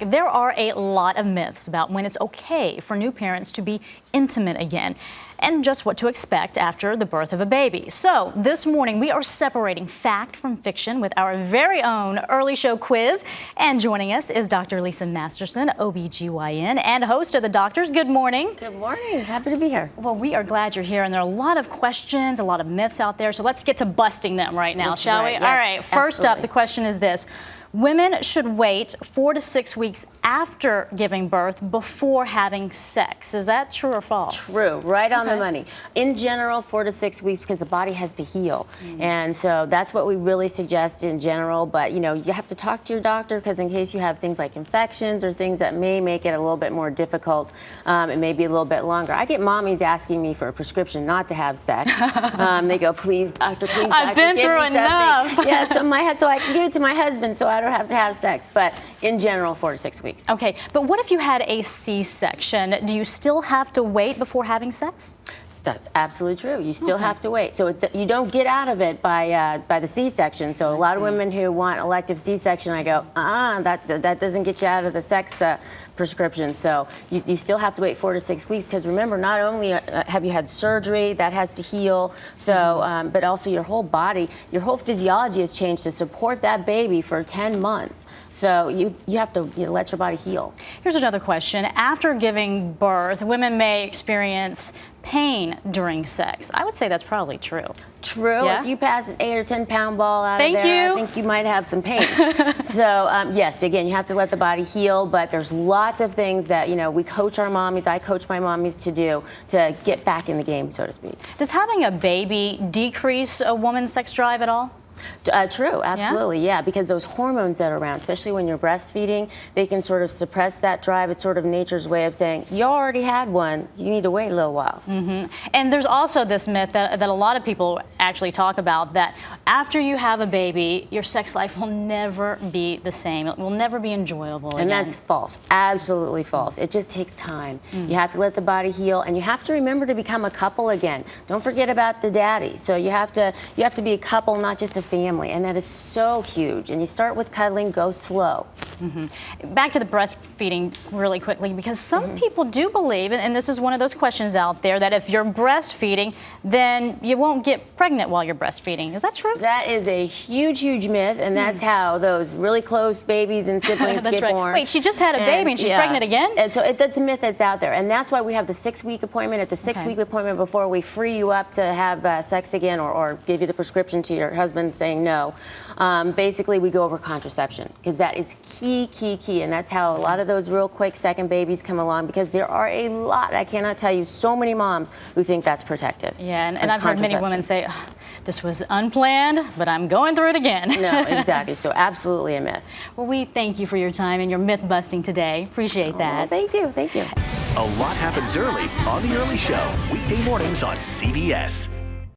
There are a lot of myths about when it's okay for new parents to be intimate again and just what to expect after the birth of a baby. So this morning we are separating fact from fiction with our very own early show quiz. And joining us is Dr. Lisa Masterson, OBGYN and host of The Doctors. Good morning. Good morning. Happy to be here. Well, we are glad you're here, and there are a lot of questions, a lot of myths out there. So let's get to busting them right now, shall we? Yes, all right. First up, the question is this. Women should wait 4 to 6 weeks after giving birth before having sex. Is that true or false? True, right on the money. In general, 4 to 6 weeks because the body has to heal. And so that's what we really suggest in general. But, you know, you have to talk to your doctor because in case you have things like infections or things that may make it a little bit more difficult, it may be a little bit longer. I get mommies asking me for a prescription not to have sex. They go, please, doctor, please, doctor, I've been through enough. Yeah, so I can give it to my husband so I don't have to have sex. But in general, 4 to 6 weeks. Okay, but what if you had a C-section? Do you still have to wait before having sex? That's absolutely true. You still have to wait. So you don't get out of it by the C-section. So a lot of women who want elective C-section, I go, that doesn't get you out of the sex prescription. So you still have to wait 4 to 6 weeks because remember, not only have you had surgery, that has to heal, so but also your whole body, your whole physiology has changed to support that baby for 10 months. So you have to let your body heal. Here's another question. After giving birth, women may experience pain during sex. I would say that's probably true. True. Yeah? If you pass an 8 or 10 pound ball out Thank of there, you. I think you might have some pain. So yes, again, you have to let the body heal, but there's lots of things that, we coach our mommies, I coach my mommies to do to get back in the game, so to speak. Does having a baby decrease a woman's sex drive at all? True, absolutely, yeah, because those hormones that are around, especially when you're breastfeeding, they can sort of suppress that drive. It's sort of nature's way of saying, you already had one, you need to wait a little while. And there's also this myth that a lot of people actually talk about, that after you have a baby, your sex life will never be the same. It will never be enjoyable again. And that's false, absolutely false. It just takes time. You have to let the body heal, and you have to remember to become a couple again. Don't forget about the daddy. So you have to be a couple, not just a family, and that is so huge. And you start with cuddling, go slow. Back to the breastfeeding really quickly, because some people do believe, and this is one of those questions out there, that if you're breastfeeding, then you won't get pregnant while you're breastfeeding. Is that true? That is a huge, huge myth, and that's how those really close babies and siblings That's get right. born. Wait, she just had a baby and she's pregnant again? And so that's a myth that's out there, and that's why we have the 6-week appointment. At the 6-week appointment before we free you up to have sex again or give you the prescription to your husband saying no, basically we go over contraception because that is key, and that's how a lot of those real quick second babies come along, because there are a lot, I cannot tell you, so many moms who think that's protective. Yeah, and I've heard many women say, this was unplanned, but I'm going through it again. No, exactly. So absolutely a myth. Well, we thank you for your time and your myth busting today. Appreciate that. Thank you. A lot happens early on The Early Show, weekday mornings on CBS.